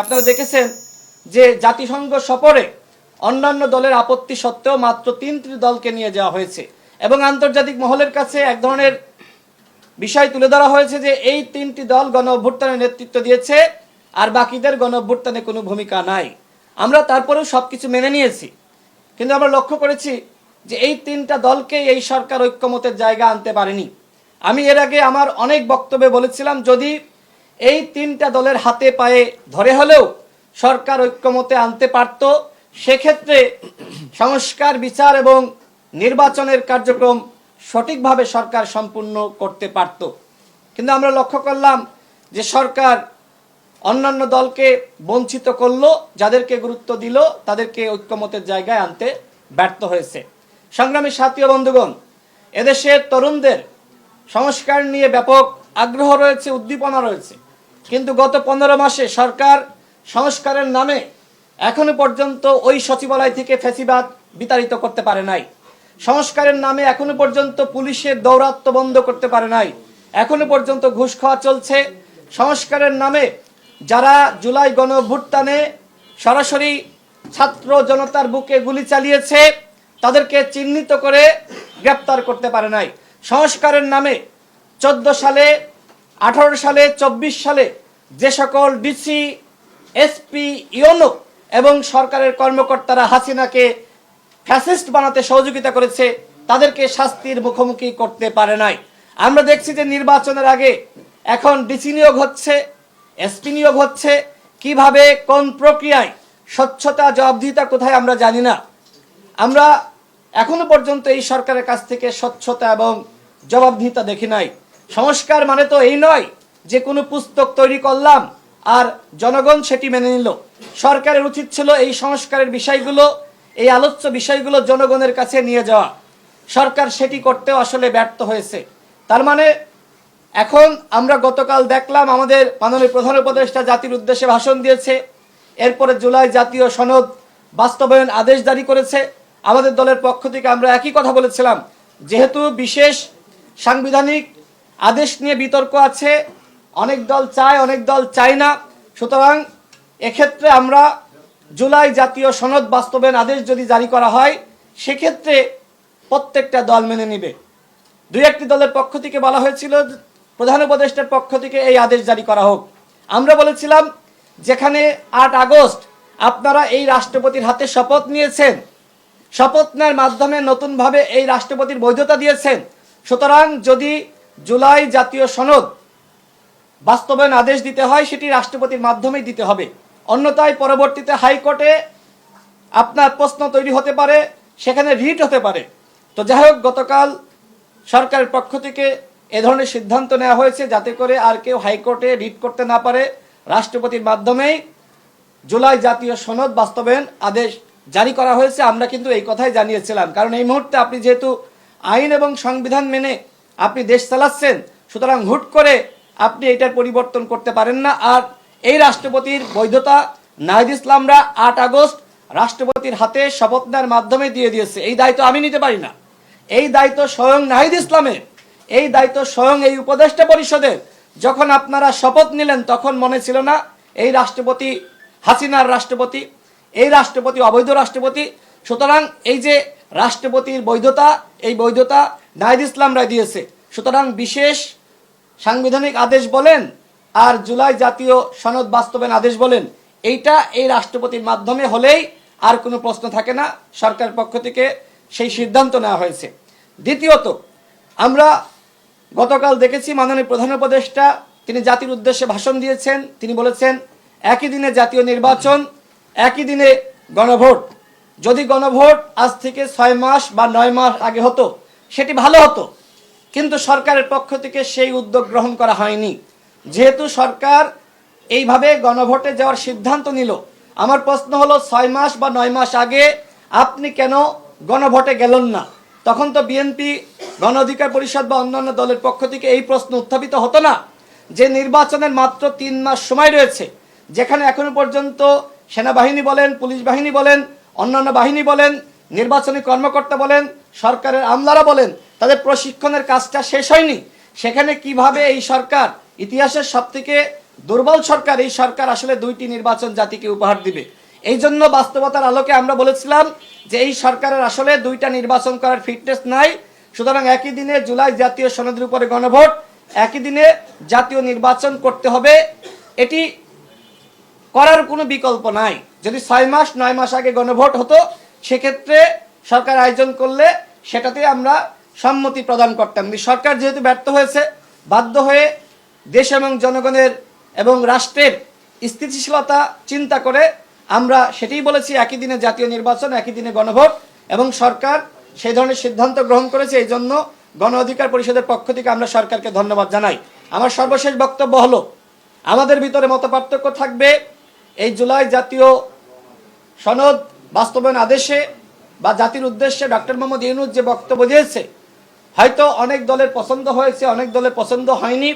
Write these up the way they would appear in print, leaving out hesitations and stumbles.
আপনারা দেখেছেন যে জাতিসংঘ সফরে অন্যান্য দলের আপত্তি সত্ত্বেও মাত্র 3টি দলকে নিয়ে যাওয়া হয়েছে এবং আন্তর্জাতিক মহলের কাছে এক ধরনের বিষয় তুলে ধরা হয়েছে যে এই 3টি দল গণ অভ্যুত্থানের নেতৃত্ব দিয়েছে আর বাকিদের গণ অভ্যুত্থানে কোনো ভূমিকা নাই। আমরা তারপরেও সবকিছু মেনে নিয়েছি, কিন্তু আমরা লক্ষ্য করেছি যে এই 3টা দলকে এই সরকার ঐক্যমতের জায়গা আনতে পারেনি। আমি এর আগে আমার অনেক বক্তব্যে বলেছিলাম, যদি এই 3টা দলের হাতে পায়ে ধরে হলেও সরকার ঐক্যমতে আনতে পারত, সেক্ষেত্রে সংস্কার, বিচার এবং নির্বাচনের কার্যক্রম সঠিকভাবে সরকার সম্পূর্ণ করতে পারত। কিন্তু আমরা লক্ষ্য করলাম যে সরকার অন্যান্য দলকে বঞ্চিত করলো, যাদেরকে গুরুত্ব দিল তাদেরকে ঐক্যমতের জায়গায় আনতে ব্যর্থ হয়েছে। সংগ্রামী সাথী ও বন্ধুগণ, এদেশের তরুণদের সংস্কার নিয়ে ব্যাপক আগ্রহ রয়েছে, উদ্দীপনা রয়েছে, কিন্তু গত 15 মাসে সরকার সংস্কারের নামে এখনো পর্যন্ত ওই সচিবালয় থেকে ফ্যাসিবাদ বিতাড়িত করতে পারে নাই। সংস্কারের নামে এখনো পর্যন্ত পুলিশের দৌরাত্ম্য বন্ধ করতে পারে নাই। এখনো পর্যন্ত ঘুষ খাওয়া চলছে। সংস্কারের নামে যারা জুলাই গণ অভ্যুত্থানে সরাসরি ছাত্র জনতার বুকে গুলি চালিয়েছে তাদেরকে চিহ্নিত করে গ্রেপ্তার করতে পারে নাই। সংস্কারের নামে 14 সালে, 18 সালে, 24 সালে যে সকল ডিসি, এসপি, ইউনো এবং সরকারের কর্মকর্তারা হাসিনাকে ফ্যাসিস্ট বানাতে সহযোগিতা করেছে তাদেরকে শাস্তির মুখোমুখি করতে পারে নাই। আমরা দেখছি যে নির্বাচনের আগে এখন ডিসি নিয়োগ হচ্ছে, এসপি নিয়োগ হচ্ছে, কিভাবে কোন প্রক্রিয়ায়, স্বচ্ছতা, জবাবদিহিতা কোথায় আমরা জানি না। আমরা এখনো পর্যন্ত এই সরকারের কাছ থেকে স্বচ্ছতা এবং জবাবদিহিতা দেখি নাই। সংস্কার মানে তো এই নয় যে কোনো পুস্তক তৈরি করলাম আর জনগণ সেটি মেনে নিল। সরকারের উচিত ছিল এই সংস্কারের বিষয়গুলো, এই আলোচ্য বিষয়গুলো জনগণের কাছে নিয়ে যাওয়া। সরকার সেটি করতেও আসলে ব্যর্থ হয়েছে। তার মানে এখন আমরা গতকাল দেখলাম আমাদের মাননীয় প্রধান উপদেষ্টা জাতির উদ্দেশ্যে ভাষণ দিয়েছে, এরপরে জুলাই জাতীয় সনদ বাস্তবায়ন আদেশ জারি করেছে। আমাদের দলের পক্ষ থেকে আমরা একই কথা বলেছিলাম, যেহেতু বিশেষ সাংবিধানিক আদেশ নিয়ে বিতর্ক আছে, অনেক দল চায়, অনেক দল চায় না, সুতরাং এক্ষেত্রে আমরা জুলাই জাতীয় সনদ বাস্তবায়ন আদেশ যদি জারি করা হয় সেক্ষেত্রে প্রত্যেকটা দল মেনে নেবে। 2-1টি দলের পক্ষ থেকে বলা হয়েছিল প্রধান উপদেষ্টার পক্ষ থেকে এই আদেশ জারি করা হোক। আমরা বলেছিলাম যেখানে 8 আগস্ট আপনারা এই রাষ্ট্রপতির হাতে শপথ নিয়েছেন, শপথ নেওয়ার মাধ্যমে নতুনভাবে এই রাষ্ট্রপতির বৈধতা দিয়েছেন, সুতরাং যদি জুলাই জাতীয় সনদ বাস্তবায়ন আদেশ দিতে হয় সেটি রাষ্ট্রপতির মাধ্যমেই দিতে হবে, অন্যথায় পরবর্তীতে হাইকোর্টে আপনার প্রশ্ন তৈরি হতে পারে, সেখানে রিট হতে পারে। তো যাই হোক, গতকাল সরকারের পক্ষ থেকে এ ধরনের সিদ্ধান্ত নেওয়া হয়েছে যাতে করে আর কেউ হাইকোর্টে রিট করতে না পারে, রাষ্ট্রপতির মাধ্যমেই জুলাই জাতীয় সনদ বাস্তবায়ন আদেশ জারি করা হয়েছে। আমরা কিন্তু এই কথাই জানিয়েছিলাম, কারণ এই মুহূর্তে আপনি যেহেতু আইন এবং সংবিধান মেনে আপনি দেশ চালাচ্ছেন, সুতরাং হুট করে আপনি এটার পরিবর্তন করতে পারেন না। আর এই রাষ্ট্রপতির বৈধতা নাহিদ ইসলামরা 8 আগস্ট রাষ্ট্রপতির হাতে শপথ নেওয়ার মাধ্যমে দিয়ে দিয়েছে। এই দায়িত্ব আমি নিতে পারি না, এই দায়িত্ব স্বয়ং নাহিদ ইসলামের, এই দায়িত্ব স্বয়ং এই উপদেষ্টা পরিষদের। যখন আপনারা শপথ নিলেন তখন মনে ছিল না এই রাষ্ট্রপতি হাসিনার রাষ্ট্রপতি, এই রাষ্ট্রপতি অবৈধ রাষ্ট্রপতি। সুতরাং এই যে রাষ্ট্রপতির বৈধতা, এই বৈধতা নাহিদ ইসলামরা দিয়েছে। সুতরাং বিশেষ সাংবিধানিক আদেশ বলেন আর জুলাই জাতীয় সনদ বাস্তবায়ন আদেশ বলেন, এইটা এই রাষ্ট্রপতির মাধ্যমে হলেই আর কোনো প্রশ্ন থাকে না। সরকারের পক্ষ থেকে সেই সিদ্ধান্ত নেওয়া হয়েছে। দ্বিতীয়ত, আমরা গতকাল দেখেছি মাননীয় প্রধান উপদেষ্টা তিনি জাতির উদ্দেশ্যে ভাষণ দিয়েছেন। তিনি বলেছেন একই দিনে জাতীয় নির্বাচন, একই দিনে গণভোট। যদি গণভোট আজ থেকে 6 মাস বা 9 মাস আগে হতো সেটি ভালো হতো, কিন্তু সরকারের পক্ষ থেকে সেই উদ্যোগ গ্রহণ করা হয়নি। যেহেতু সরকার এইভাবে গণভোটে যাওয়ার সিদ্ধান্ত নিল, আমার প্রশ্ন হলো 6 মাস বা 9 মাস আগে আপনি কেন গণভোটে গেলেন না? তখন তো বিএনপি, গণ অধিকার পরিষদ বা অন্যান্য দলের পক্ষ থেকে এই প্রশ্ন উত্থাপিত হতো না যে নির্বাচনের মাত্র 3 মাস সময় রয়েছে, যেখানে এখনো পর্যন্ত সেনাবাহিনী বলেন, পুলিশ বাহিনী বলেন, অন্যান্য বাহিনী বলেন, নির্বাচনী কর্মকর্তা বলেন, সরকারের আমলারা বলেন, তাদের প্রশিক্ষণের কাজটা শেষ হয়নি। সেখানে কিভাবে এই সরকার ইতিহাসের সবথেকে দুর্বল সরকার, এই সরকার আসলে দুইটি নির্বাচন জাতিকে উপহার দিবে। এই জন্য বাস্তবতার আলোকে আমরা বলেছিলাম যে এই সরকারের আসলে দুইটা নির্বাচন করার ফিটনেস নাই। সুতরাং একই দিনে জুলাই জাতীয় সনদের উপরে গণভোট, একই দিনে জাতীয় নির্বাচন করতে হবে, এটি করার কোনো বিকল্প নাই। যদি 6 মাস 9 মাস আগে গণভোট হতো, সেক্ষেত্রে সরকার আয়োজন করলে সেটাতে আমরা সম্মতি প্রদান করতাম। সরকার যেহেতু ব্যর্থ হয়েছে, বাধ্য হয়ে দেশ এবং জনগণের এবং রাষ্ট্রের স্থিতিশীলতা চিন্তা করে আমরা সেটাই বলেছি, একই দিনে জাতীয় নির্বাচন, একই দিনে গণভোট, এবং সরকার সেই ধরনের সিদ্ধান্ত গ্রহণ করেছে। এই জন্য গণ অধিকার পরিষদের পক্ষ থেকে আমরা সরকারকে ধন্যবাদ জানাই। আমার সর্বশেষ বক্তব্য হলো, আমাদের ভিতরে মতপার্থক্য থাকবে এই জুলাই জাতীয় সনদ বাস্তবায়ন আদেশে বা জাতির উদ্দেশ্যে ডক্টর মোহাম্মদ ইউনূস যে বক্তব্য দিয়েছে, হয়তো অনেক দলের পছন্দ হয়েছে, অনেক দলের পছন্দ হয়নি।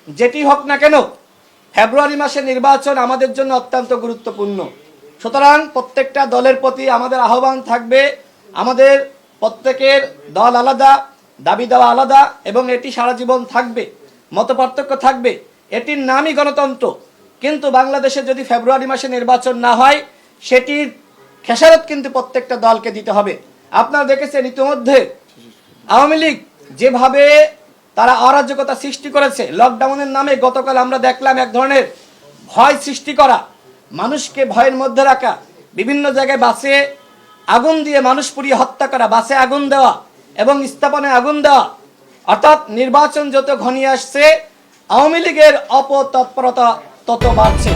যেটি হোক না কেন, ফেব্রুয়ারি মাসে নির্বাচন আমাদের জন্য অত্যন্ত গুরুত্বপূর্ণ। সুতরাং প্রত্যেকটা দলের প্রতি আমাদের আহ্বান থাকবে, আমাদের প্রত্যেকের দল আলাদা, দাবি দেওয়া আলাদা, এবং এটি সারা জীবন থাকবে। মতপার্থক্য থাকবে, এটির নামই গণতন্ত্র। কিন্তু বাংলাদেশে যদি ফেব্রুয়ারি মাসে নির্বাচন না হয়, সেটির খেসারত কিন্তু প্রত্যেকটা দলকে দিতে হবে। আপনারা দেখেছেন ইতিমধ্যে আওয়ামী লীগ যেভাবে তারা অরাজকতা সৃষ্টি করেছে, লকডাউনের নামে গতকাল আমরা দেখলাম এক ধরনের ভয় সৃষ্টি করা, মানুষকে ভয়ের মধ্যে রাখা, বিভিন্ন জায়গায় বাসে আগুন দিয়ে মানুষ পুড়িয়ে হত্যা করা, বাসে আগুন দেওয়া এবং স্থাপনায় আগুন দেওয়া। অর্থাৎ নির্বাচন যত ঘনিয়ে আসছে, আওয়ামী লীগের অপতৎপরতা তত বাড়ছে।